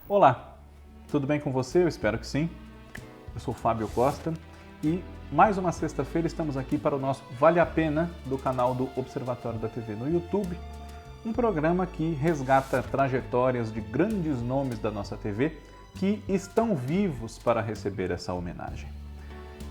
Olá, tudo bem com você? Eu espero que sim. Eu sou Fábio Costa e mais uma sexta-feira estamos aqui para o nosso Vale a Pena do canal do Observatório da TV no YouTube, um programa que resgata trajetórias de grandes nomes da nossa TV que estão vivos para receber essa homenagem.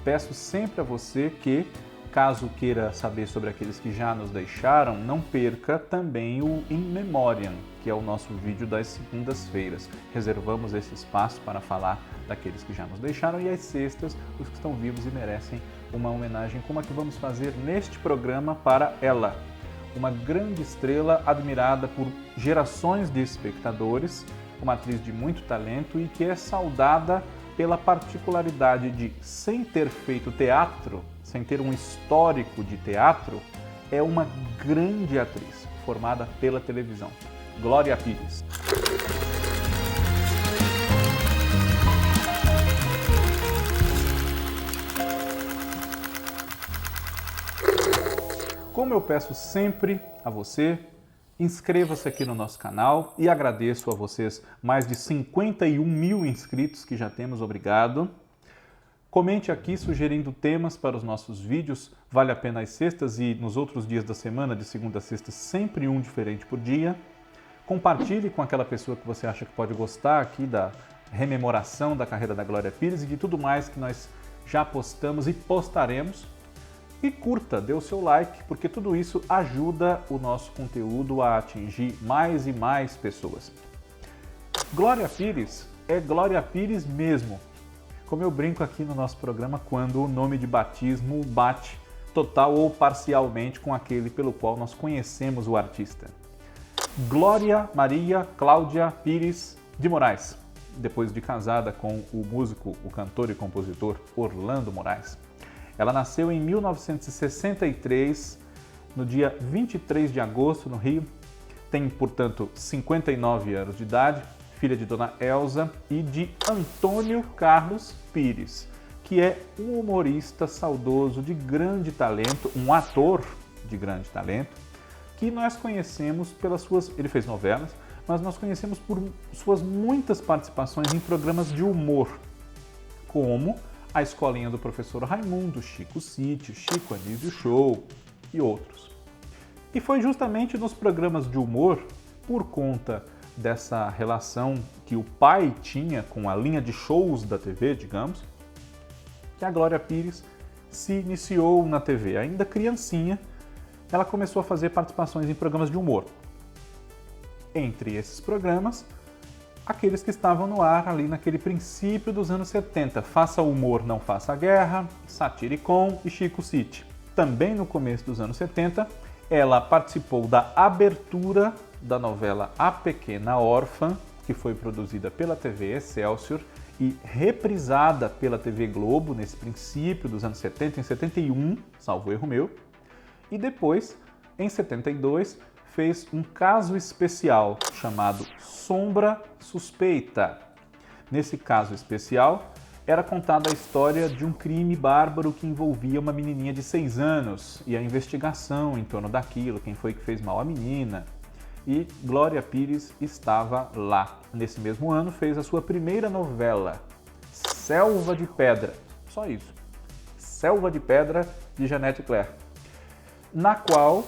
Peço sempre a você que, caso queira saber sobre aqueles que já nos deixaram, não perca também o In Memoriam, que é o nosso vídeo das segundas-feiras. Reservamos esse espaço para falar daqueles que já nos deixaram e às sextas, os que estão vivos e merecem uma homenagem como a que vamos fazer neste programa para ela. Uma grande estrela admirada por gerações de espectadores, uma atriz de muito talento e que é saudada pela particularidade de, sem ter feito teatro, sem ter um histórico de teatro, é uma grande atriz formada pela televisão. Glória Pires. Como eu peço sempre a você, inscreva-se aqui no nosso canal e agradeço a vocês mais de 51 mil inscritos que já temos, obrigado. Comente aqui sugerindo temas para os nossos vídeos, vale a pena às sextas e nos outros dias da semana, de segunda a sexta, sempre um diferente por dia. Compartilhe com aquela pessoa que você acha que pode gostar aqui da rememoração da carreira da Glória Pires e de tudo mais que nós já postamos e postaremos. E curta, dê o seu like, porque tudo isso ajuda o nosso conteúdo a atingir mais e mais pessoas. Glória Pires é Glória Pires mesmo. Como eu brinco aqui no nosso programa, quando o nome de batismo bate total ou parcialmente com aquele pelo qual nós conhecemos o artista. Glória Maria Cláudia Pires de Moraes, depois de casada com o músico, o cantor e compositor Orlando Moraes. Ela nasceu em 1963, no dia 23 de agosto, no Rio. Tem, portanto, 59 anos de idade, filha de Dona Elza e de Antônio Carlos Pires, que é um humorista saudoso de grande talento, um ator de grande talento, que nós conhecemos pelas suas... Ele fez novelas, mas nós conhecemos por suas muitas participações em programas de humor, como A Escolinha do Professor Raimundo, Chico City, Chico Anísio Show e outros. E foi justamente nos programas de humor, por conta dessa relação que o pai tinha com a linha de shows da TV, digamos, que a Glória Pires se iniciou na TV. Ainda criancinha, ela começou a fazer participações em programas de humor. Entre esses programas, aqueles que estavam no ar ali naquele princípio dos anos 70, Faça Humor, Não Faça Guerra, Satiricon e Chico City. Também no começo dos anos 70, ela participou da abertura da novela A Pequena Órfã, que foi produzida pela TV Excelsior e reprisada pela TV Globo nesse princípio dos anos 70, em 71, salvo erro meu. E depois, em 72, fez um caso especial chamado Sombra Suspeita. Nesse caso especial, era contada a história de um crime bárbaro que envolvia uma menininha de 6 anos e a investigação em torno daquilo, quem foi que fez mal à menina. E Glória Pires estava lá. Nesse mesmo ano, fez a sua primeira novela, Selva de Pedra. Só isso. Selva de Pedra, de Janete Claire, na qual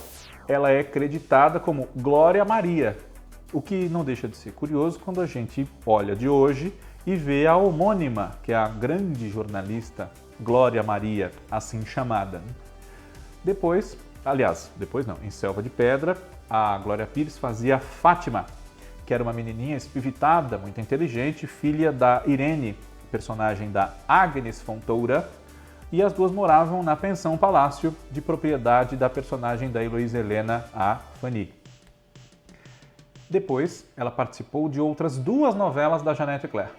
ela é creditada como Glória Maria, o que não deixa de ser curioso quando a gente olha de hoje e vê a homônima, que é a grande jornalista Glória Maria, assim chamada. Depois não, em Selva de Pedra, a Glória Pires fazia Fátima, que era uma menininha espivitada, muito inteligente, filha da Irene, personagem da Agnes Fontoura, e as duas moravam na Pensão Palácio, de propriedade da personagem da Heloísa Helena, a Fanny. Depois, ela participou de outras 2 novelas da Janete Claire.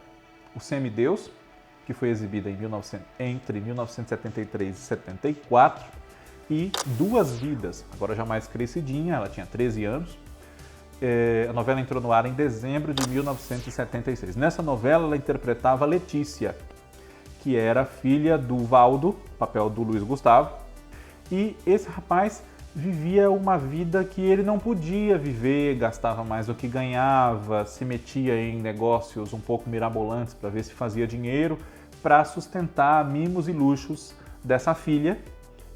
O Semideus, que foi exibida entre 1973 e 74, e Duas Vidas, agora já mais crescidinha, ela tinha 13 anos. A novela entrou no ar em dezembro de 1976. Nessa novela, ela interpretava Letícia, que era filha do Valdo, papel do Luiz Gustavo, e esse rapaz vivia uma vida que ele não podia viver, gastava mais do que ganhava, se metia em negócios um pouco mirabolantes para ver se fazia dinheiro, para sustentar mimos e luxos dessa filha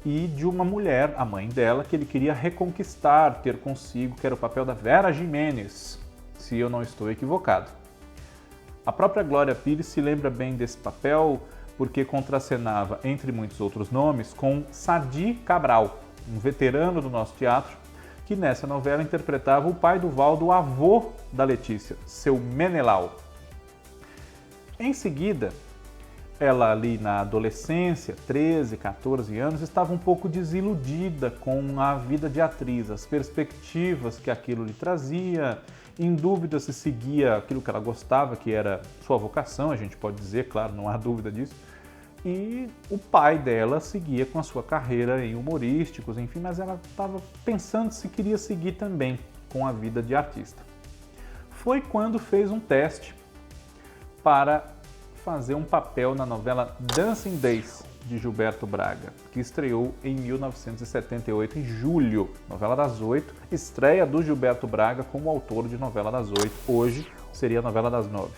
e de uma mulher, a mãe dela, que ele queria reconquistar, ter consigo, que era o papel da Vera Giménez, se eu não estou equivocado. A própria Glória Pires se lembra bem desse papel porque contracenava, entre muitos outros nomes, com Sadi Cabral, um veterano do nosso teatro, que nessa novela interpretava o pai do Valdo, o avô da Letícia, seu Menelau. Em seguida, ela ali na adolescência, 13, 14 anos, estava um pouco desiludida com a vida de atriz, as perspectivas que aquilo lhe trazia, em dúvida se seguia aquilo que ela gostava, que era sua vocação, a gente pode dizer, claro, não há dúvida disso. E o pai dela seguia com a sua carreira em humorísticos, enfim, mas ela estava pensando se queria seguir também com a vida de artista. Foi quando fez um teste para fazer um papel na novela Dancing Days, de Gilberto Braga, que estreou em 1978, em julho, novela das 8, estreia do Gilberto Braga como autor de novela das 8, hoje seria a novela das 9.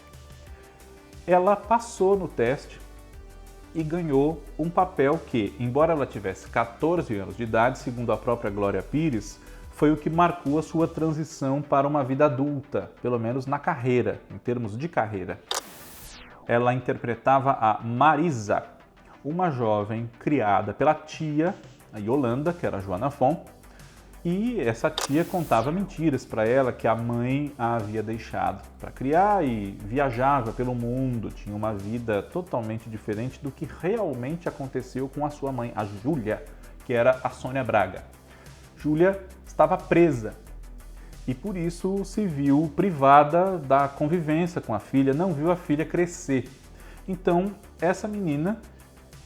Ela passou no teste e ganhou um papel que, embora ela tivesse 14 anos de idade, segundo a própria Glória Pires, foi o que marcou a sua transição para uma vida adulta, pelo menos na carreira, em termos de carreira. Ela interpretava a Marisa, uma jovem criada pela tia, a Yolanda, que era a Joana Fon, e essa tia contava mentiras para ela que a mãe a havia deixado para criar e viajava pelo mundo, tinha uma vida totalmente diferente do que realmente aconteceu com a sua mãe, a Júlia, que era a Sônia Braga. Júlia estava presa e por isso se viu privada da convivência com a filha, não viu a filha crescer. Então, essa menina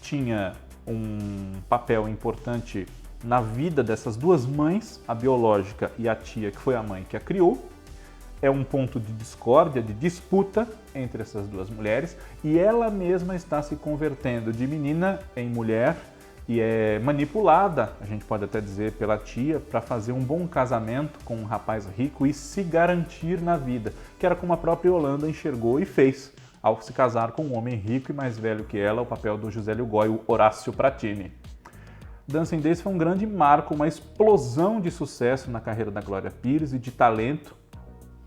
tinha um papel importante na vida dessas duas mães, a biológica e a tia, que foi a mãe que a criou. É um ponto de discórdia, de disputa entre essas duas mulheres, e ela mesma está se convertendo de menina em mulher e é manipulada, a gente pode até dizer, pela tia, para fazer um bom casamento com um rapaz rico e se garantir na vida, que era como a própria Yolanda enxergou e fez ao se casar com um homem rico e mais velho que ela, o papel do José Lugói, o Horácio Pratini. Dancing Days foi um grande marco, uma explosão de sucesso na carreira da Glória Pires e de talento,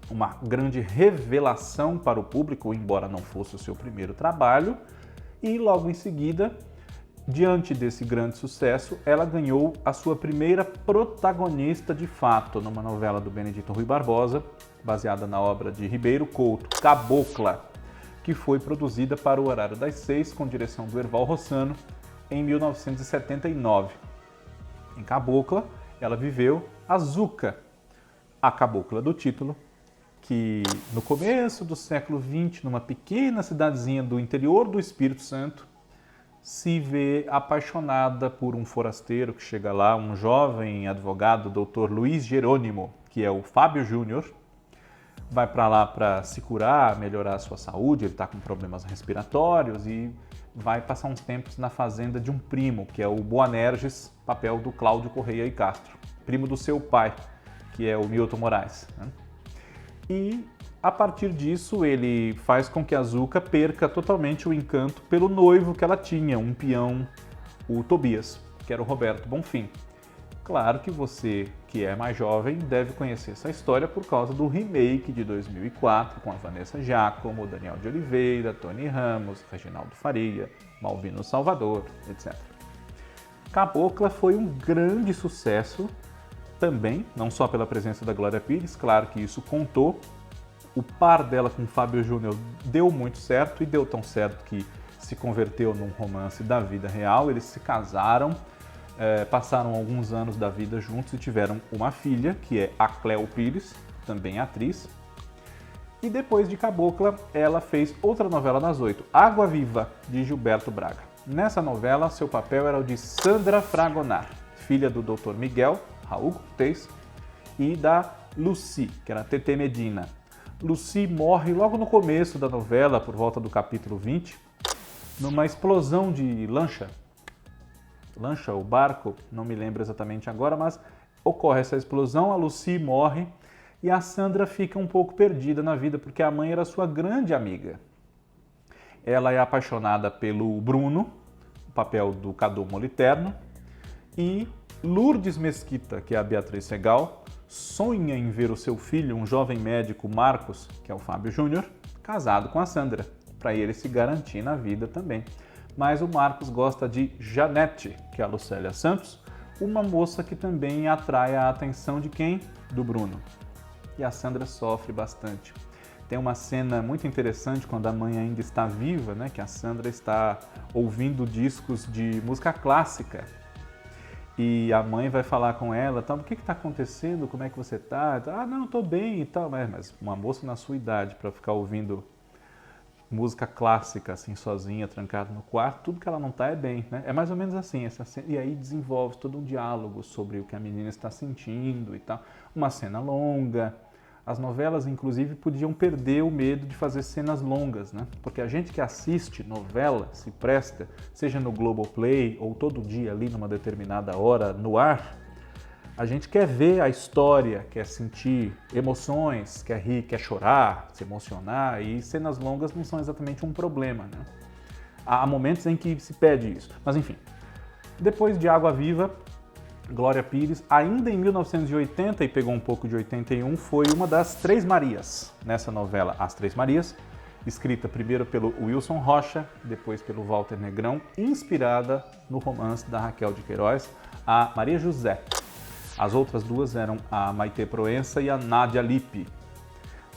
uma grande revelação para o público, embora não fosse o seu primeiro trabalho, e logo em seguida, diante desse grande sucesso, ela ganhou a sua primeira protagonista de fato numa novela do Benedito Rui Barbosa, baseada na obra de Ribeiro Couto, Cabocla, que foi produzida para o horário das 6, com direção do Erval Rossano, em 1979. Em Cabocla, ela viveu a Zuca, a cabocla do título, que no começo do século XX, numa pequena cidadezinha do interior do Espírito Santo, se vê apaixonada por um forasteiro que chega lá, um jovem advogado, Dr. Luiz Jerônimo, que é o Fábio Júnior, vai para lá para se curar, melhorar a sua saúde, ele está com problemas respiratórios e vai passar uns tempos na fazenda de um primo, que é o Boanerges, papel do Cláudio Correia e Castro, primo do seu pai, que é o Milton Moraes, né? E a partir disso ele faz com que a Zuca perca totalmente o encanto pelo noivo que ela tinha, um peão, o Tobias, que era o Roberto Bonfim. Claro que você, que é mais jovem, deve conhecer essa história por causa do remake de 2004, com a Vanessa Giacomo, Daniel de Oliveira, Tony Ramos, Reginaldo Faria, Malvino Salvador, etc. Cabocla foi um grande sucesso também, não só pela presença da Glória Pires, claro que isso contou. O par dela com o Fábio Júnior deu muito certo e deu tão certo que se converteu num romance da vida real, eles se casaram, passaram alguns anos da vida juntos e tiveram uma filha, que é a Cléo Pires, também atriz. E depois de Cabocla, ela fez outra novela das 8, Água Viva, de Gilberto Braga. Nessa novela, seu papel era o de Sandra Fragonard, filha do Dr. Miguel, Raul Cortez, e da Lucy, que era Tetê Medina. Lucy morre logo no começo da novela, por volta do capítulo 20, numa explosão de lancha ou barco, não me lembro exatamente agora, mas ocorre essa explosão, a Lucy morre e a Sandra fica um pouco perdida na vida porque a mãe era sua grande amiga. Ela é apaixonada pelo Bruno, o papel do Cadu Moliterno, e Lourdes Mesquita, que é a Beatriz Segal, sonha em ver o seu filho, um jovem médico, Marcos, que é o Fábio Júnior, casado com a Sandra, para ele se garantir na vida também. Mas o Marcos gosta de Janete, que é a Lucélia Santos, uma moça que também atrai a atenção de quem? Do Bruno. E a Sandra sofre bastante. Tem uma cena muito interessante quando a mãe ainda está viva, né, que a Sandra está ouvindo discos de música clássica. E a mãe vai falar com ela, tá, o que está acontecendo, como é que você está? Ah, não, estou bem e tal. Mas uma moça na sua idade para ficar ouvindo música clássica, assim, sozinha, trancada no quarto, tudo que ela não está é bem, né? É mais ou menos assim, essa cena, e aí desenvolve todo um diálogo sobre o que a menina está sentindo e tal. Uma cena longa. As novelas, inclusive, podiam perder o medo de fazer cenas longas, né? Porque a gente que assiste novela, se presta, seja no Globoplay ou todo dia ali numa determinada hora no ar, a gente quer ver a história, quer sentir emoções, quer rir, quer chorar, se emocionar, e cenas longas não são exatamente um problema, né? Há momentos em que se pede isso. Mas enfim, depois de Água Viva, Glória Pires, ainda em 1980, e pegou um pouco de 81, foi uma das Três Marias, nessa novela As Três Marias, escrita primeiro pelo Wilson Rocha, depois pelo Walter Negrão, inspirada no romance da Raquel de Queiroz, a Maria José. As outras duas eram a Maitê Proença e a Nádia Lippe.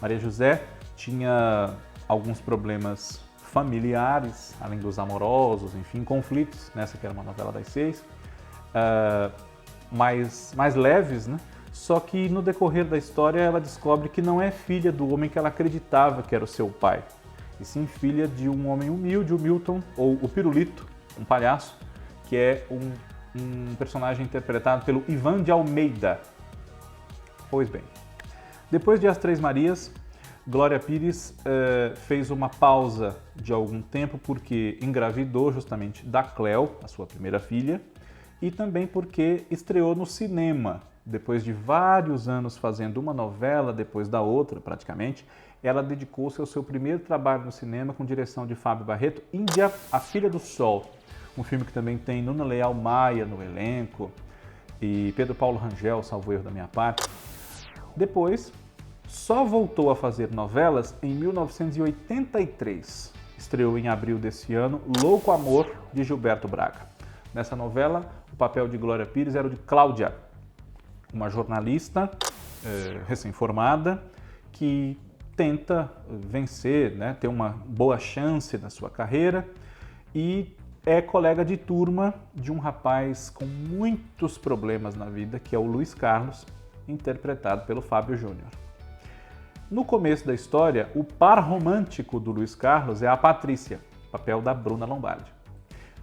Maria José tinha alguns problemas familiares, além dos amorosos, enfim, conflitos, nessa que era uma novela das 6, mais leves, né? Só que no decorrer da história ela descobre que não é filha do homem que ela acreditava que era o seu pai, e sim filha de um homem humilde, o Milton, ou o Pirulito, um palhaço, que é um personagem interpretado pelo Ivan de Almeida. Pois bem, depois de As Três Marias, Glória Pires fez uma pausa de algum tempo porque engravidou justamente da Cléo, a sua primeira filha, e também porque estreou no cinema. Depois de vários anos fazendo uma novela depois da outra, praticamente, ela dedicou-se ao seu primeiro trabalho no cinema com direção de Fábio Barreto, Índia, a Filha do Sol, um filme que também tem Nuna Leal Maia no elenco e Pedro Paulo Rangel, salvo erro da minha parte. Depois, só voltou a fazer novelas em 1983. Estreou em abril desse ano Louco Amor, de Gilberto Braga. Nessa novela, o papel de Glória Pires era o de Cláudia, uma jornalista recém-formada que tenta vencer, né, ter uma boa chance na sua carreira e é colega de turma de um rapaz com muitos problemas na vida, que é o Luiz Carlos, interpretado pelo Fábio Júnior. No começo da história, o par romântico do Luiz Carlos é a Patrícia, papel da Bruna Lombardi.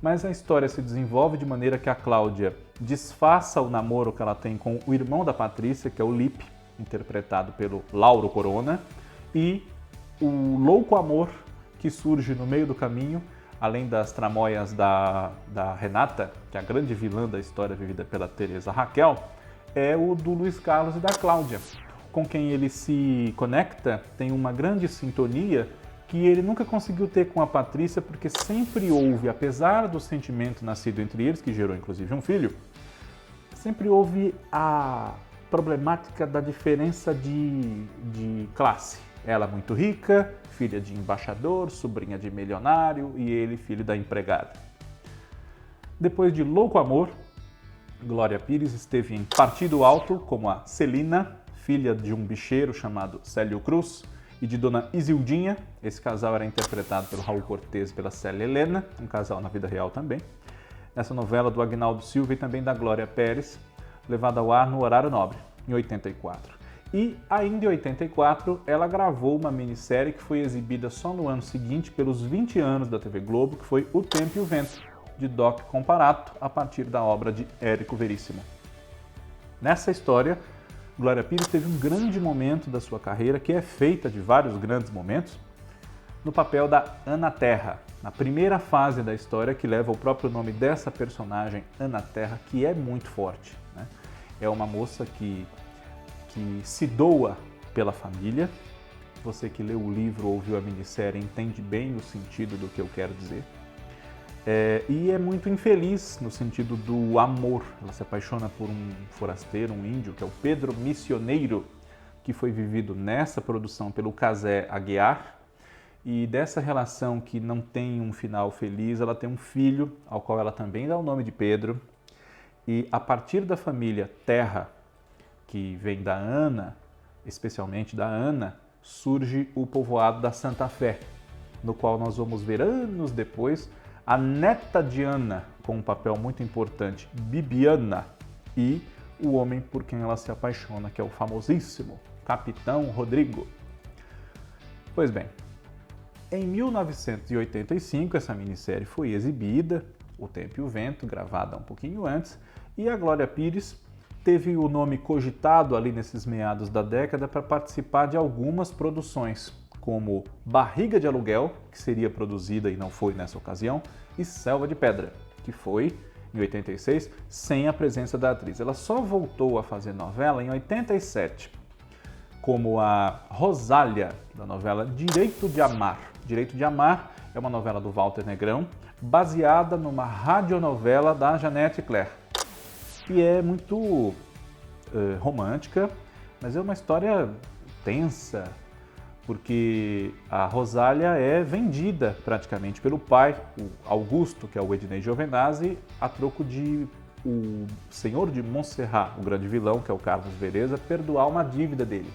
Mas a história se desenvolve de maneira que a Cláudia desfaça o namoro que ela tem com o irmão da Patrícia, que é o Lipe, interpretado pelo Lauro Corona, e o louco amor que surge no meio do caminho, além das tramóias da Renata, que é a grande vilã da história vivida pela Teresa Raquel, é o do Luiz Carlos e da Cláudia, com quem ele se conecta, tem uma grande sintonia que ele nunca conseguiu ter com a Patrícia, porque sempre houve, apesar do sentimento nascido entre eles, que gerou inclusive um filho, sempre houve a problemática da diferença de classe. Ela muito rica, filha de embaixador, sobrinha de milionário, e ele filho da empregada. Depois de Louco Amor, Glória Pires esteve em Partido Alto como a Celina, filha de um bicheiro chamado Célio Cruz, e de Dona Isildinha. Esse casal era interpretado pelo Raul Cortez e pela Célia Helena, um casal na vida real também. Nessa novela do Agnaldo Silva e também da Glória Pérez, levada ao ar no horário nobre, em 84. E ainda em 84, ela gravou uma minissérie que foi exibida só no ano seguinte, pelos 20 anos da TV Globo, que foi O Tempo e o Vento, de Doc Comparato, a partir da obra de Érico Veríssimo. Nessa história, Glória Pires teve um grande momento da sua carreira, que é feita de vários grandes momentos, no papel da Ana Terra, na primeira fase da história, que leva o próprio nome dessa personagem, Ana Terra, que é muito forte, né? É uma moça que se doa pela família. Você que leu o livro ou viu a minissérie entende bem o sentido do que eu quero dizer. E é muito infeliz no sentido do amor. Ela se apaixona por um forasteiro, um índio, que é o Pedro Missioneiro, que foi vivido nessa produção pelo Casé Aguiar. E dessa relação que não tem um final feliz, ela tem um filho, ao qual ela também dá o nome de Pedro. E a partir da família Terra, que vem da Ana, especialmente da Ana, surge o povoado da Santa Fé, no qual nós vamos ver anos depois a neta de Ana, com um papel muito importante, Bibiana, e o homem por quem ela se apaixona, que é o famosíssimo Capitão Rodrigo. Pois bem, em 1985 essa minissérie foi exibida, O Tempo e o Vento, gravada um pouquinho antes, e a Glória Pires teve o nome cogitado ali nesses meados da década para participar de algumas produções, como Barriga de Aluguel, que seria produzida e não foi nessa ocasião, e Selva de Pedra, que foi em 86, sem a presença da atriz. Ela só voltou a fazer novela em 87, como a Rosália, da novela Direito de Amar. Direito de Amar é uma novela do Walter Negrão, baseada numa radionovela da Janete Claire. E é muito romântica, mas é uma história tensa, porque a Rosália é vendida praticamente pelo pai, o Augusto, que é o Ednei Giovenazzi, a troco de o senhor de Montserrat, o grande vilão, que é o Carlos Vereza, perdoar uma dívida dele.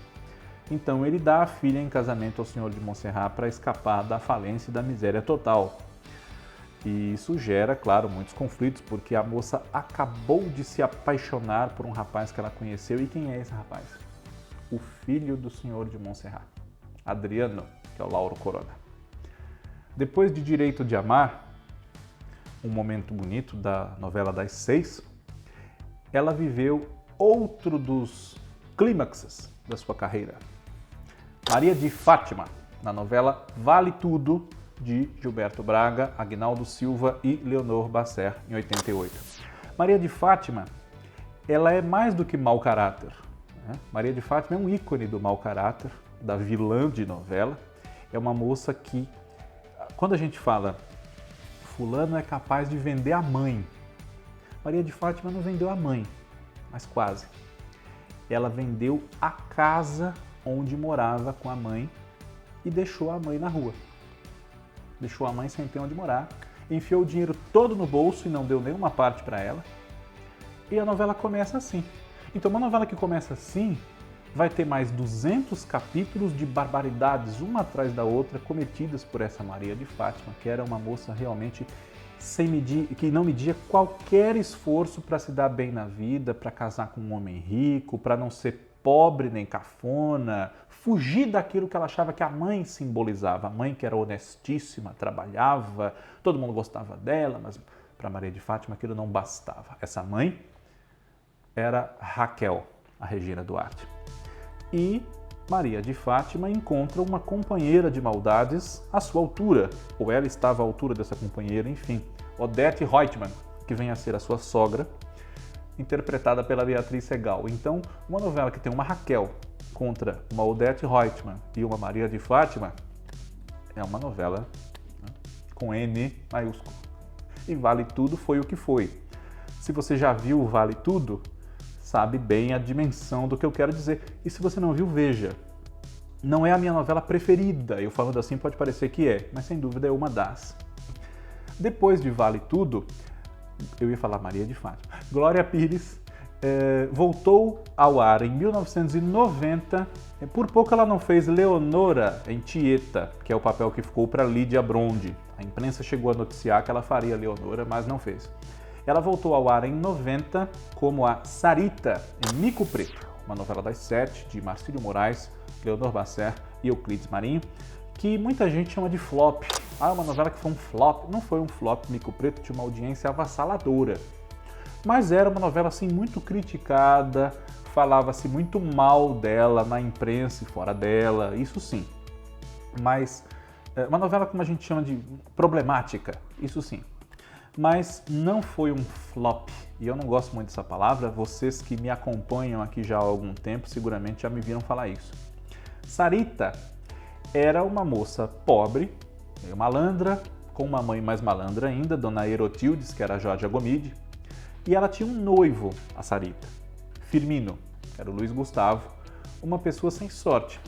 Então ele dá a filha em casamento ao senhor de Montserrat para escapar da falência e da miséria total. E isso gera, claro, muitos conflitos, porque a moça acabou de se apaixonar por um rapaz que ela conheceu. E quem é esse rapaz? O filho do senhor de Montserrat, Adriano, que é o Lauro Corona. Depois de Direito de Amar, um momento bonito da novela das 6, ela viveu outro dos clímaxes da sua carreira. Maria de Fátima, na novela Vale Tudo, de Gilberto Braga, Aguinaldo Silva e Leonor Basser, em 88. Maria de Fátima, ela é mais do que mau caráter, né? Maria de Fátima é um ícone do mau caráter, da vilã de novela. É uma moça que, quando a gente fala fulano é capaz de vender a mãe, Maria de Fátima não vendeu a mãe, mas quase. Ela vendeu a casa onde morava com a mãe e deixou a mãe na rua. Deixou a mãe sem ter onde morar, enfiou o dinheiro todo no bolso e não deu nenhuma parte para ela. E a novela começa assim. Então, uma novela que começa assim vai ter mais 200 capítulos de barbaridades, uma atrás da outra, cometidas por essa Maria de Fátima, que era uma moça realmente que não media qualquer esforço para se dar bem na vida, para casar com um homem rico, para não ser pobre nem cafona, fugir daquilo que ela achava que a mãe simbolizava. A mãe que era honestíssima, trabalhava, todo mundo gostava dela, mas para Maria de Fátima aquilo não bastava. Essa mãe era Raquel, a Regina Duarte. E Maria de Fátima encontra uma companheira de maldades à sua altura, ou ela estava à altura dessa companheira, enfim, Odete Reutemann, que vem a ser a sua sogra, interpretada pela Beatriz Segal. Então, uma novela que tem uma Raquel contra uma Odete Reutemann e uma Maria de Fátima é uma novela, né, com N maiúsculo. E Vale Tudo foi o que foi. Se você já viu o Vale Tudo, sabe bem a dimensão do que eu quero dizer. E se você não viu, veja. Não é a minha novela preferida, eu falando assim pode parecer que é, mas sem dúvida é uma das. Depois de Vale Tudo, eu ia falar Maria de Fátima, Glória Pires voltou ao ar em 1990. Por pouco ela não fez Leonora em Tieta, que é o papel que ficou para Lídia Brondi. A imprensa chegou a noticiar que ela faria Leonora, mas não fez. Ela voltou ao ar em 90 como a Sarita em Mico Preto, uma novela das 7 de Marcílio Moraes, Leonor Basser e Euclides Marinho, que muita gente chama de flop. Uma novela que foi um flop. Não foi um flop. Mico Preto tinha uma audiência avassaladora. Mas era uma novela assim muito criticada, falava-se muito mal dela na imprensa e fora dela, isso sim. Mas uma novela como a gente chama de problemática, isso sim. mas não foi um flop. E eu não gosto muito dessa palavra, vocês que me acompanham aqui já há algum tempo seguramente já me viram falar isso. Sarita era uma moça pobre, meio malandra, com uma mãe mais malandra ainda, Dona Erotildes, que era a Georgia Gomide, e ela tinha um noivo, a Sarita, Firmino, que era o Luiz Gustavo, uma pessoa sem sorte,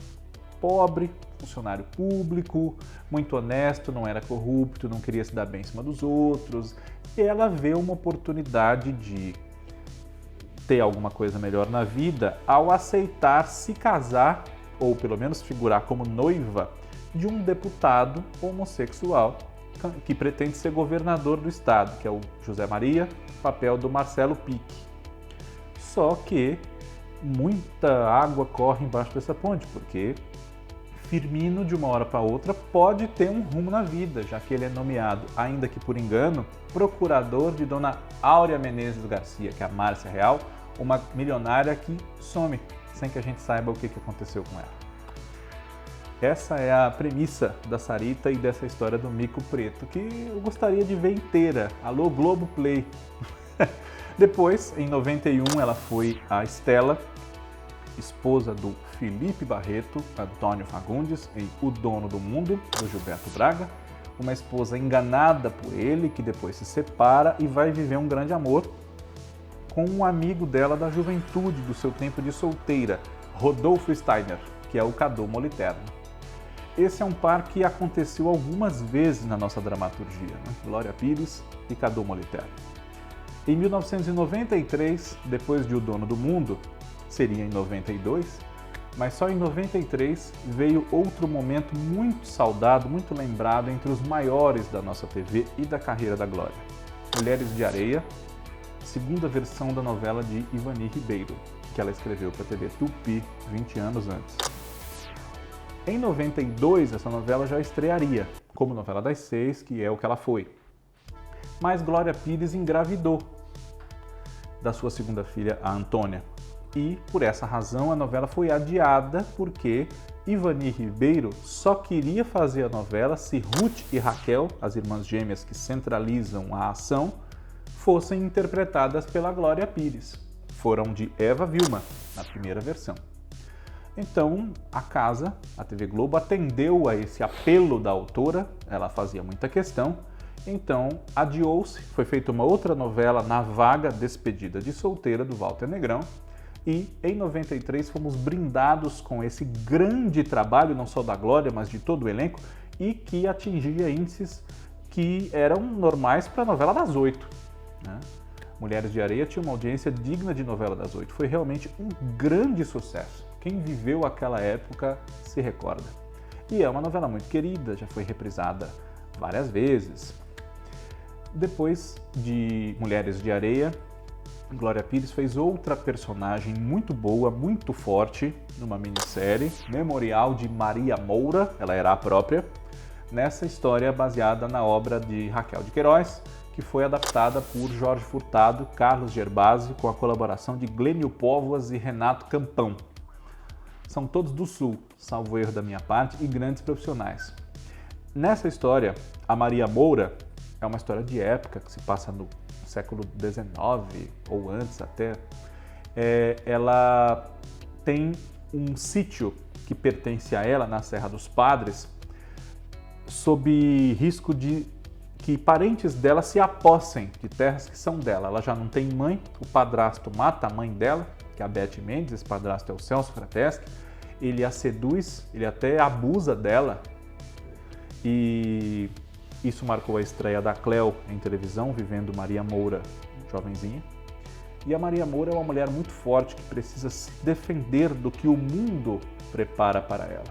pobre, funcionário público, muito honesto, não era corrupto, não queria se dar bem em cima dos outros, e ela vê uma oportunidade de ter alguma coisa melhor na vida ao aceitar se casar, ou pelo menos figurar como noiva, de um deputado homossexual que pretende ser governador do estado, que é o José Maria, papel do Marcelo Pique. Só que muita água corre embaixo dessa ponte, porque Firmino, de uma hora para outra, pode ter um rumo na vida, já que ele é nomeado, ainda que por engano, procurador de Dona Áurea Menezes Garcia, que é a Márcia Real, uma milionária que some, sem que a gente saiba o que aconteceu com ela. Essa é a premissa da Sarita e dessa história do Mico Preto, que eu gostaria de ver inteira. Alô, Globoplay! Depois, em 91, ela foi a Estela, esposa do Felipe Barreto, Antônio Fagundes, em O Dono do Mundo, do Gilberto Braga. Uma esposa enganada por ele, que depois se separa e vai viver um grande amor com um amigo dela da juventude, do seu tempo de solteira, Rodolfo Steiner, que é o Cadu Moliterno. Esse é um par que aconteceu algumas vezes na nossa dramaturgia, né? Glória Pires e Cadu Moliterno. Em 1993, depois de O Dono do Mundo, seria em 92, mas só em 93 veio outro momento muito saudado, muito lembrado entre os maiores da nossa TV e da carreira da Glória. Mulheres de Areia, segunda versão da novela de Ivani Ribeiro, que ela escreveu para a TV Tupi 20 anos antes. Em 92, essa novela já estrearia, como novela das 6, que é o que ela foi. Mas Glória Pires engravidou da sua segunda filha, a Antônia. E, por essa razão, a novela foi adiada, porque Ivani Ribeiro só queria fazer a novela se Ruth e Raquel, as irmãs gêmeas que centralizam a ação, fossem interpretadas pela Glória Pires. Foram de Eva Vilma, na primeira versão. Então, a casa, a TV Globo, atendeu a esse apelo da autora, ela fazia muita questão, então adiou-se, foi feita uma outra novela na vaga Despedida de Solteira, do Walter Negrão, e em 93 fomos brindados com esse grande trabalho, não só da Glória, mas de todo o elenco, e que atingia índices que eram normais para a novela das 8. Né? Mulheres de Areia tinha uma audiência digna de novela das 8, foi realmente um grande sucesso. Quem viveu aquela época se recorda. E é uma novela muito querida, já foi reprisada várias vezes. Depois de Mulheres de Areia, Glória Pires fez outra personagem muito boa, muito forte, numa minissérie, Memorial de Maria Moura, ela era a própria, nessa história baseada na obra de Raquel de Queiroz, que foi adaptada por Jorge Furtado, Carlos Gerbasi, com a colaboração de Glênio Póvoas e Renato Campão. São todos do Sul, salvo erro da minha parte, e grandes profissionais. Nessa história, a Maria Moura é uma história de época que se passa no século XIX ou antes até. Ela tem um sítio que pertence a ela na Serra dos Padres, sob risco de que parentes dela se apossem de terras que são dela. Ela já não tem mãe, o padrasto mata a mãe dela, que é a Beth Mendes, esse padrasto é o Celso Frateschi, ele a seduz, ele até abusa dela, e isso marcou a estreia da Cleo em televisão, vivendo Maria Moura, jovenzinha. E a Maria Moura é uma mulher muito forte que precisa se defender do que o mundo prepara para ela.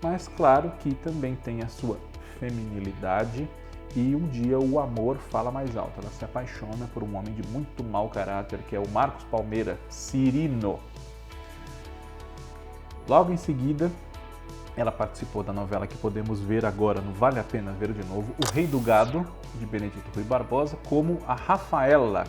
Mas claro que também tem a sua feminilidade e um dia o amor fala mais alto. Ela se apaixona por um homem de muito mau caráter, que é o Marcos Palmeira, Cirino. Logo em seguida, ela participou da novela que podemos ver agora no Vale a Pena Ver de Novo, O Rei do Gado, de Benedito Rui Barbosa, como a Rafaela.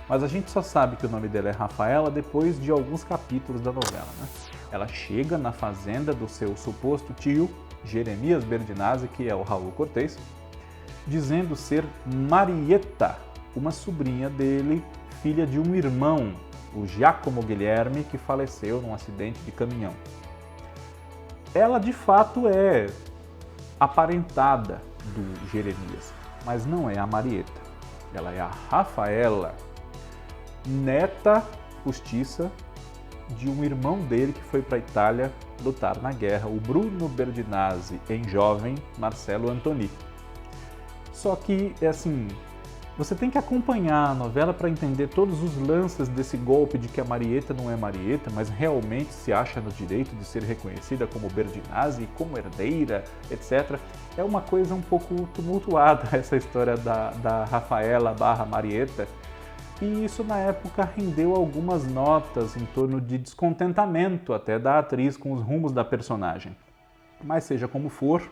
Mas a gente só sabe que o nome dela é Rafaela depois de alguns capítulos da novela. Né? Ela chega na fazenda do seu suposto tio, Jeremias Berdinazzi, que é o Raul Cortez, dizendo ser Marieta, uma sobrinha dele, filha de um irmão, o Giacomo Guilherme, que faleceu num acidente de caminhão. Ela de fato é aparentada do Jeremias, mas não é a Marieta. Ela é a Rafaela, neta postiça de um irmão dele que foi para a Itália lutar na guerra, o Bruno Berdinazzi, em jovem Marcello Antoni. Só que, assim, você tem que acompanhar a novela para entender todos os lances desse golpe de que a Marieta não é Marieta, mas realmente se acha no direito de ser reconhecida como Berdinazzi, como herdeira, etc. É uma coisa um pouco tumultuada essa história da Rafaela / Marieta. E isso na época rendeu algumas notas em torno de descontentamento até da atriz com os rumos da personagem. Mas seja como for,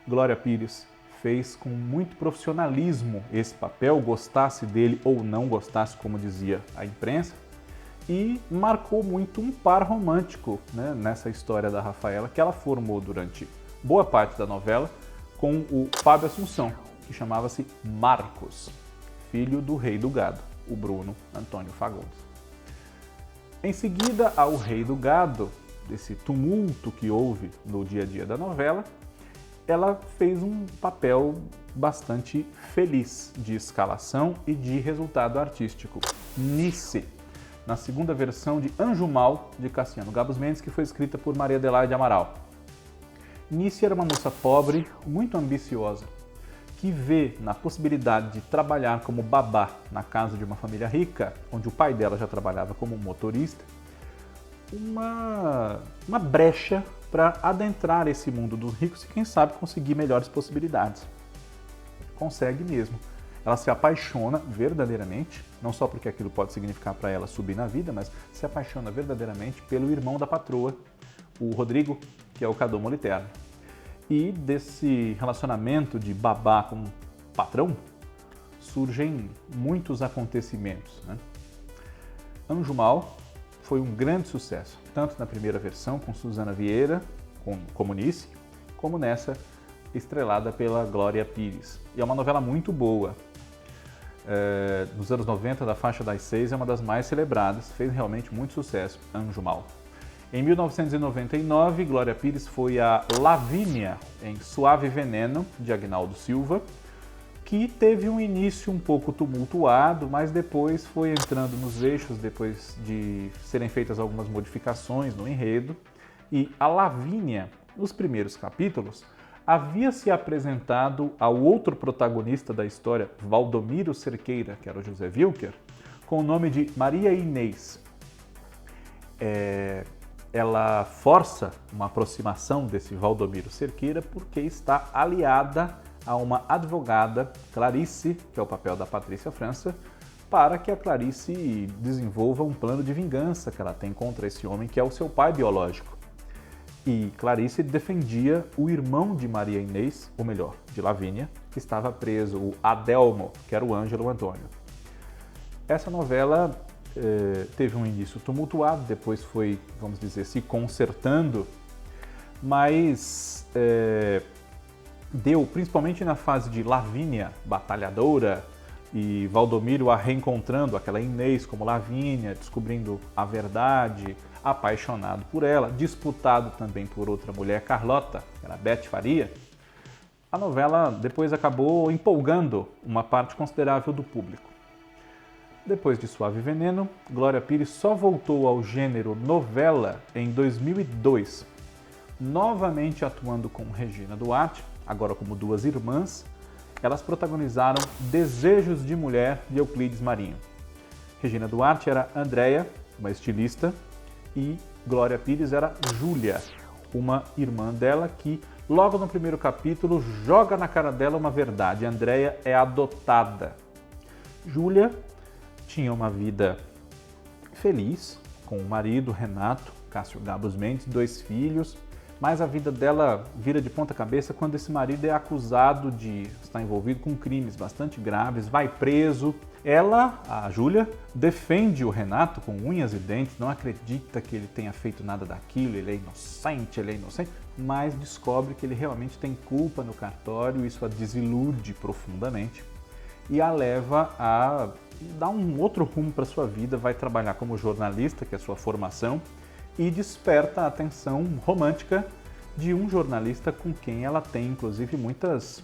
Glória Pires fez com muito profissionalismo esse papel, gostasse dele ou não gostasse, como dizia a imprensa, e marcou muito um par romântico, né, nessa história da Rafaela, que ela formou durante boa parte da novela com o Fábio Assunção, que chamava-se Marcos, filho do rei do gado, o Bruno Antônio Fagundes. Em seguida ao Rei do Gado, desse tumulto que houve no dia a dia da novela, ela fez um papel bastante feliz de escalação e de resultado artístico. Nice, na segunda versão de Anjo Mal, de Cassiano Gabos Mendes, que foi escrita por Maria Adelaide Amaral. Nice era uma moça pobre, muito ambiciosa, que vê na possibilidade de trabalhar como babá na casa de uma família rica, onde o pai dela já trabalhava como motorista, uma brecha para adentrar esse mundo dos ricos e, quem sabe, conseguir melhores possibilidades. Consegue mesmo. Ela se apaixona verdadeiramente, não só porque aquilo pode significar para ela subir na vida, mas se apaixona verdadeiramente pelo irmão da patroa, o Rodrigo, que é o Cadu Moliterno. E desse relacionamento de babá com patrão, surgem muitos acontecimentos, né? Anjo Mal foi um grande sucesso, tanto na primeira versão com Suzana Vieira, como Nice, como nessa estrelada pela Glória Pires. E é uma novela muito boa. Nos anos 90, da faixa das 6, é uma das mais celebradas, fez realmente muito sucesso, Anjo Mal. Em 1999, Glória Pires foi a Lavínia em Suave Veneno, de Agnaldo Silva, que teve um início um pouco tumultuado, mas depois foi entrando nos eixos, depois de serem feitas algumas modificações no enredo. E a Lavínia, nos primeiros capítulos, havia se apresentado ao outro protagonista da história, Valdomiro Cerqueira, que era o José Wilker, com o nome de Maria Inês. Ela força uma aproximação desse Valdomiro Cerqueira porque está aliada a uma advogada, Clarice, que é o papel da Patrícia França, para que a Clarice desenvolva um plano de vingança que ela tem contra esse homem, que é o seu pai biológico. E Clarice defendia o irmão de Maria Inês, ou melhor, de Lavínia, que estava preso, o Adelmo, que era o Ângelo Antônio. Essa novela teve um início tumultuado, depois foi, vamos dizer, se consertando, mas deu, principalmente na fase de Lavínia, batalhadora, e Valdomiro a reencontrando aquela Inês como Lavínia, descobrindo a verdade, apaixonado por ela, disputado também por outra mulher, Carlota, que era Beth Faria. A novela depois acabou empolgando uma parte considerável do público. Depois de Suave Veneno, Glória Pires só voltou ao gênero novela em 2002, novamente atuando com Regina Duarte, agora como duas irmãs. Elas protagonizaram Desejos de Mulher, de Euclides Marinho. Regina Duarte era Andréia, uma estilista, e Glória Pires era Júlia, uma irmã dela que, logo no primeiro capítulo, joga na cara dela uma verdade. Andréia é adotada. Júlia tinha uma vida feliz com o marido, Renato Cássio Gabos Mendes, 2 filhos, mas a vida dela vira de ponta cabeça quando esse marido é acusado de estar envolvido com crimes bastante graves, vai preso. Ela, a Júlia, defende o Renato com unhas e dentes, não acredita que ele tenha feito nada daquilo, ele é inocente, mas descobre que ele realmente tem culpa no cartório, isso a desilude profundamente e a leva a dar um outro rumo para sua vida, vai trabalhar como jornalista, que é a sua formação, e desperta a atenção romântica de um jornalista com quem ela tem, inclusive, muitas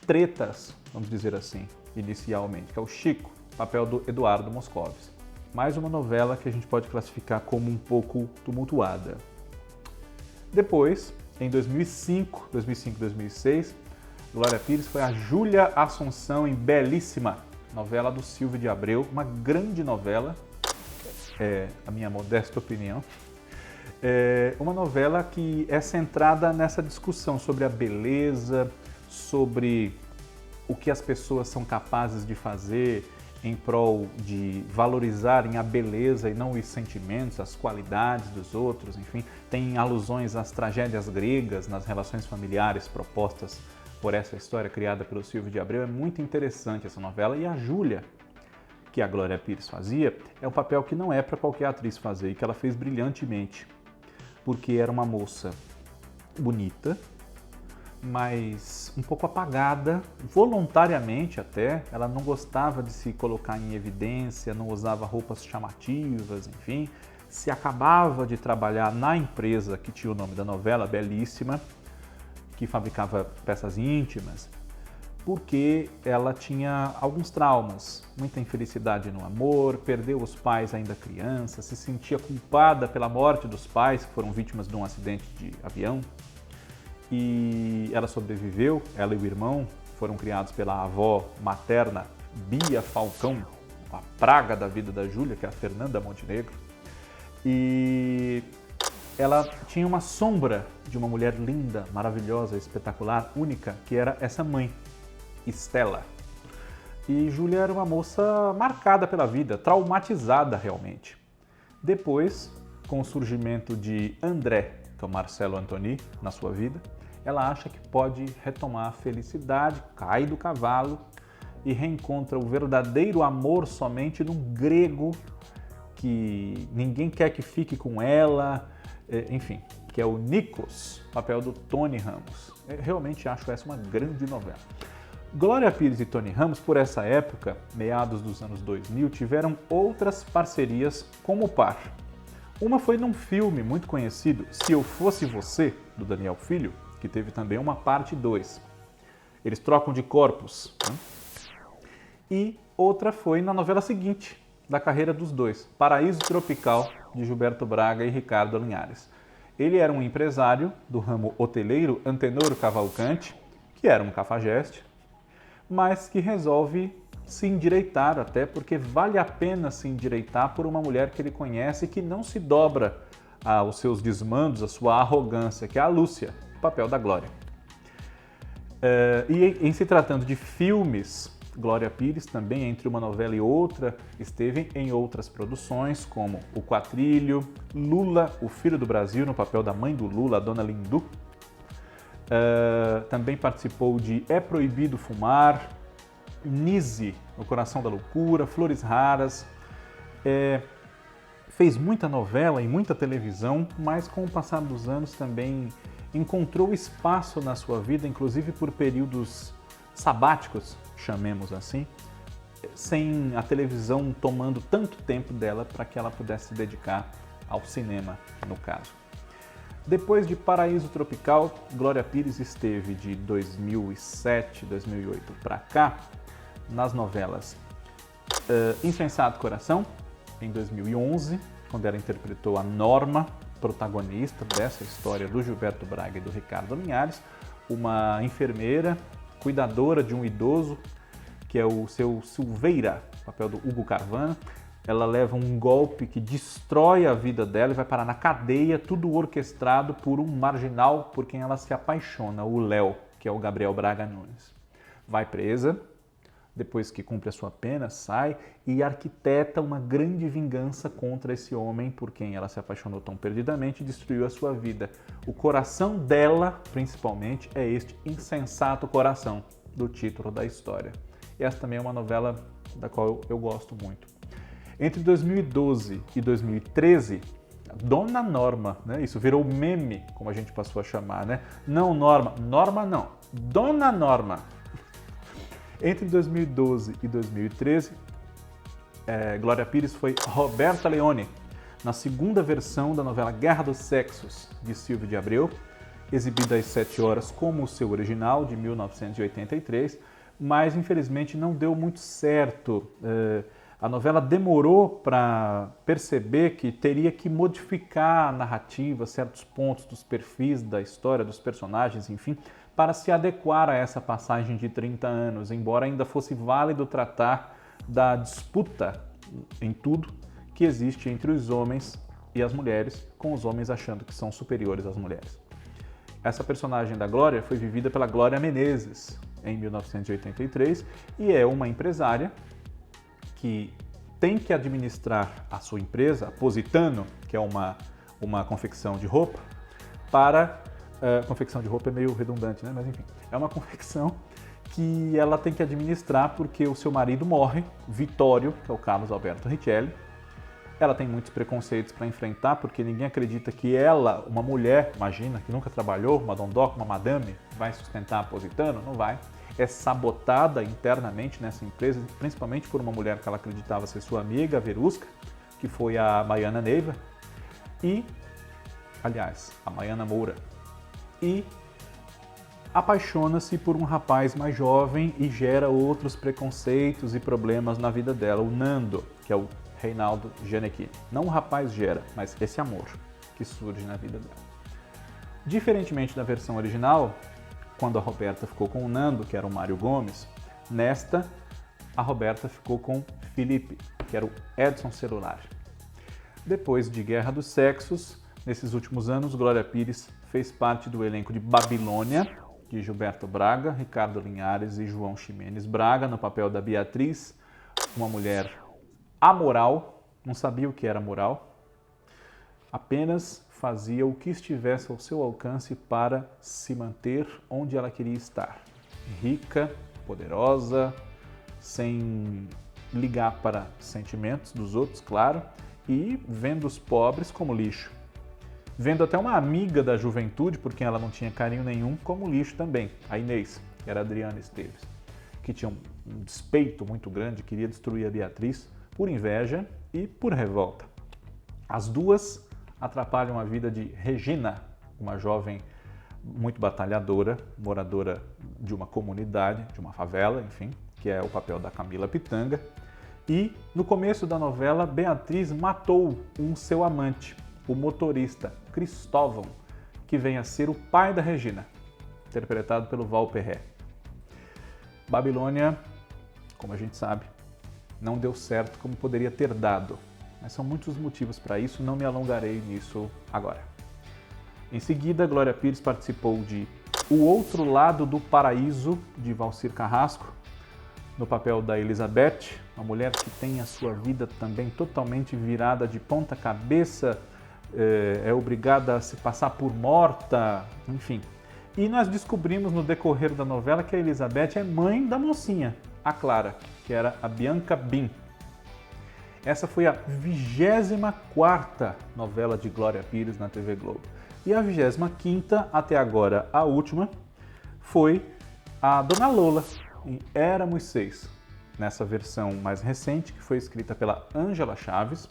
tretas, vamos dizer assim, inicialmente, que é o Chico, papel do Eduardo Moscovis. Mais uma novela que a gente pode classificar como um pouco tumultuada. Depois, em 2005, 2006, Glória Pires foi a Júlia Assunção em Belíssima, novela do Silvio de Abreu, uma grande novela, a minha modesta opinião. Uma novela que é centrada nessa discussão sobre a beleza, sobre o que as pessoas são capazes de fazer em prol de valorizarem a beleza e não os sentimentos, as qualidades dos outros, enfim. Tem alusões às tragédias gregas nas relações familiares propostas por essa história criada pelo Silvio de Abreu. É muito interessante essa novela e a Júlia, que a Glória Pires fazia, é um papel que não é para qualquer atriz fazer e que ela fez brilhantemente. Porque era uma moça bonita, mas um pouco apagada, voluntariamente até. Ela não gostava de se colocar em evidência, não usava roupas chamativas, enfim. Se acabava de trabalhar na empresa que tinha o nome da novela, Belíssima, que fabricava peças íntimas, porque ela tinha alguns traumas, muita infelicidade no amor, perdeu os pais ainda criança, se sentia culpada pela morte dos pais, que foram vítimas de um acidente de avião, e ela sobreviveu, ela e o irmão foram criados pela avó materna, Bia Falcão, a praga da vida da Júlia, que é a Fernanda Montenegro, e ela tinha uma sombra de uma mulher linda, maravilhosa, espetacular, única, que era essa mãe, Estela. E Júlia era uma moça marcada pela vida, traumatizada realmente. Depois, com o surgimento de André, que é o Marcelo Antony, na sua vida, ela acha que pode retomar a felicidade, cai do cavalo e reencontra o verdadeiro amor somente num grego que ninguém quer que fique com ela, enfim, que é o Nikos, papel do Tony Ramos. Eu realmente acho essa uma grande novela. Glória Pires e Tony Ramos, por essa época, meados dos anos 2000, tiveram outras parcerias como par. Uma foi num filme muito conhecido, Se Eu Fosse Você, do Daniel Filho, que teve também uma parte 2. Eles trocam de corpos. Né? E outra foi na novela seguinte da carreira dos dois, Paraíso Tropical, de Gilberto Braga e Ricardo Linhares. Ele era um empresário do ramo hoteleiro, Antenor Cavalcante, que era um cafajeste, mas que resolve se endireitar, até porque vale a pena se endireitar por uma mulher que ele conhece e que não se dobra aos seus desmandos, à sua arrogância, que é a Lúcia, o papel da Glória. E em se tratando de filmes, Glória Pires também, entre uma novela e outra, esteve em outras produções, como O Quatrilho, Lula, o Filho do Brasil, no papel da mãe do Lula, a Dona Lindu. Também participou de É Proibido Fumar, Nise, No Coração da Loucura, Flores Raras. Fez muita novela e muita televisão, mas com o passar dos anos também encontrou espaço na sua vida, inclusive por períodos sabáticos, chamemos assim, sem a televisão tomando tanto tempo dela para que ela pudesse se dedicar ao cinema, no caso. Depois de Paraíso Tropical, Glória Pires esteve de 2007, 2008 para cá, nas novelas Insensado Coração, em 2011, quando ela interpretou a Norma, protagonista dessa história do Gilberto Braga e do Ricardo Linhares, uma enfermeira, cuidadora de um idoso, que é o seu Silveira, papel do Hugo Carvana. Ela leva um golpe que destrói a vida dela e vai parar na cadeia, tudo orquestrado por um marginal por quem ela se apaixona, o Léo, que é o Gabriel Braga Nunes. Vai presa, depois que cumpre a sua pena, sai e arquiteta uma grande vingança contra esse homem por quem ela se apaixonou tão perdidamente e destruiu a sua vida. O coração dela, principalmente, é este insensato coração do título da história. E essa também é uma novela da qual eu gosto muito. Entre 2012 e 2013, Dona Norma, né? Isso virou meme, como a gente passou a chamar, né? Não Norma, Norma não, Dona Norma. Entre 2012 e 2013, Glória Pires foi Roberta Leone, na segunda versão da novela Guerra dos Sexos, de Silvio de Abreu, exibida às 7 horas como o seu original, de 1983, mas infelizmente não deu muito certo. A novela demorou para perceber que teria que modificar a narrativa, certos pontos dos perfis da história, dos personagens, enfim, para se adequar a essa passagem de 30 anos, embora ainda fosse válido tratar da disputa em tudo que existe entre os homens e as mulheres, com os homens achando que são superiores às mulheres. Essa personagem da Glória foi vivida pela Glória Menezes, em 1983, e é uma empresária que tem que administrar a sua empresa, a Positano, que é uma confecção de roupa, confecção de roupa é meio redundante, né? Mas enfim, é uma confecção que ela tem que administrar porque o seu marido morre, Vittorio, que é o Carlos Alberto Richelli. Ela tem muitos preconceitos para enfrentar, porque ninguém acredita que ela, uma mulher, imagina, que nunca trabalhou, uma dondoca, uma madame, vai sustentar a Positano? Não vai. É sabotada internamente nessa empresa, principalmente por uma mulher que ela acreditava ser sua amiga, a Verusca, que foi a Maiana Neiva, a Maiana Moura. E apaixona-se por um rapaz mais jovem e gera outros preconceitos e problemas na vida dela, o Nando, que é o Reinaldo Gianecchini. Não o rapaz gera, mas esse amor que surge na vida dela. Diferentemente da versão original, quando a Roberta ficou com o Nando, que era o Mário Gomes, nesta, a Roberta ficou com Felipe, que era o Edson Celular. Depois de Guerra dos Sexos, nesses últimos anos, Glória Pires fez parte do elenco de Babilônia, de Gilberto Braga, Ricardo Linhares e João Ximenes Braga, no papel da Beatriz, uma mulher amoral, não sabia o que era moral, apenas fazia o que estivesse ao seu alcance para se manter onde ela queria estar. Rica, poderosa, sem ligar para sentimentos dos outros, claro, e vendo os pobres como lixo. Vendo até uma amiga da juventude, por quem ela não tinha carinho nenhum, como lixo também, a Inês, que era a Adriana Esteves, que tinha um despeito muito grande, queria destruir a Beatriz por inveja e por revolta. As duas atrapalham a vida de Regina, uma jovem muito batalhadora, moradora de uma comunidade, de uma favela, enfim, que é o papel da Camila Pitanga. E no começo da novela, Beatriz matou seu amante, o motorista Cristóvão, que vem a ser o pai da Regina, interpretado pelo Val Perret. Babilônia, como a gente sabe, não deu certo como poderia ter dado, mas são muitos motivos para isso, não me alongarei nisso agora. Em seguida, Glória Pires participou de O Outro Lado do Paraíso, de Valcir Carrasco, no papel da Elizabeth, uma mulher que tem a sua vida também totalmente virada de ponta cabeça, é obrigada a se passar por morta, enfim. E nós descobrimos no decorrer da novela que a Elizabeth é mãe da mocinha, a Clara, que era a Bianca Bin. Essa foi a 24ª novela de Glória Pires na TV Globo. E a 25ª, até agora a última, foi a Dona Lola, em Éramos Seis, nessa versão mais recente, que foi escrita pela Ângela Chaves,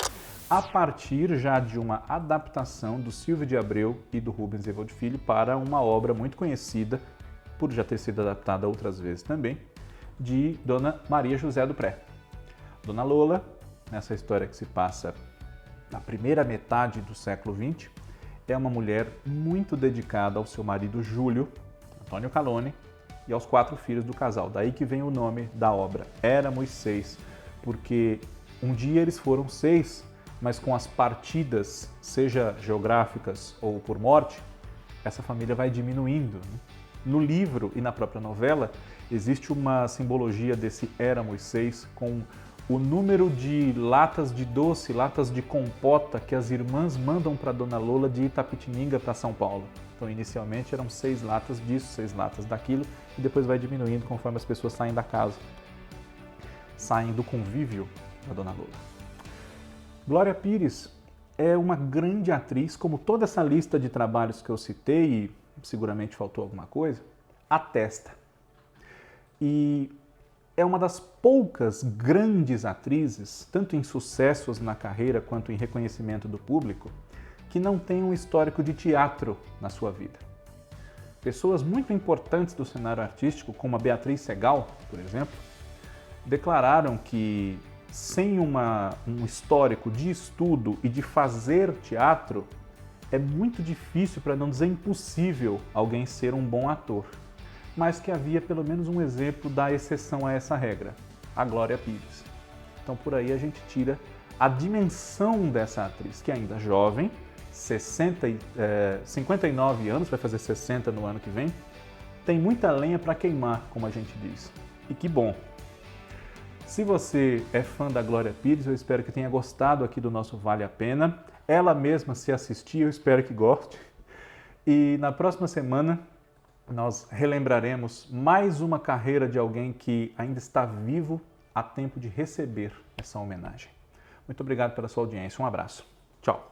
a partir já de uma adaptação do Silvio de Abreu e do Rubens Evold Filho para uma obra muito conhecida, por já ter sido adaptada outras vezes também, de Dona Maria José do Pré. Dona Lola, nessa história que se passa na primeira metade do século XX, é uma mulher muito dedicada ao seu marido Júlio, Antônio Calone, e aos 4 filhos do casal. Daí que vem o nome da obra, Éramos Seis, porque um dia eles foram 6, mas com as partidas, seja geográficas ou por morte, essa família vai diminuindo, né? No livro e na própria novela, existe uma simbologia desse Éramos Seis com o número de latas de doce, latas de compota que as irmãs mandam para Dona Lola de Itapetininga para São Paulo. Então, inicialmente eram 6 latas disso, 6 latas daquilo, e depois vai diminuindo conforme as pessoas saem da casa, saem do convívio da Dona Lola. Glória Pires é uma grande atriz, como toda essa lista de trabalhos que eu citei, e seguramente faltou alguma coisa, atesta. E é uma das poucas grandes atrizes, tanto em sucessos na carreira quanto em reconhecimento do público, que não tem um histórico de teatro na sua vida. Pessoas muito importantes do cenário artístico, como a Beatriz Segal, por exemplo, declararam que sem um histórico de estudo e de fazer teatro, é muito difícil, para não dizer impossível, alguém ser um bom ator. Mas que havia pelo menos um exemplo da exceção a essa regra, a Glória Pires. Então por aí a gente tira a dimensão dessa atriz, que ainda jovem, 59 anos, vai fazer 60 no ano que vem, tem muita lenha para queimar, como a gente diz. E que bom! Se você é fã da Glória Pires, eu espero que tenha gostado aqui do nosso Vale a Pena. Ela mesma, se assistir, eu espero que goste. E na próxima semana nós relembraremos mais uma carreira de alguém que ainda está vivo a tempo de receber essa homenagem. Muito obrigado pela sua audiência. Um abraço. Tchau.